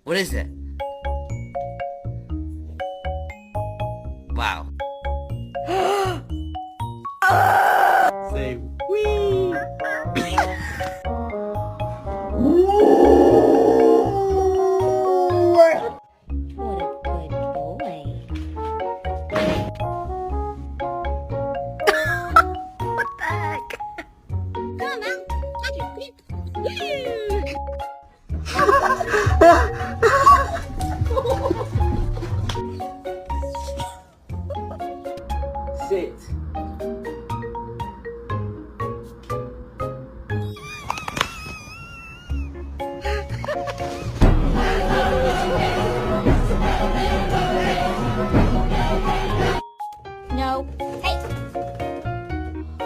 What is it? Wow. Say wee. What a good boy. What the heck? Come out. Touch it.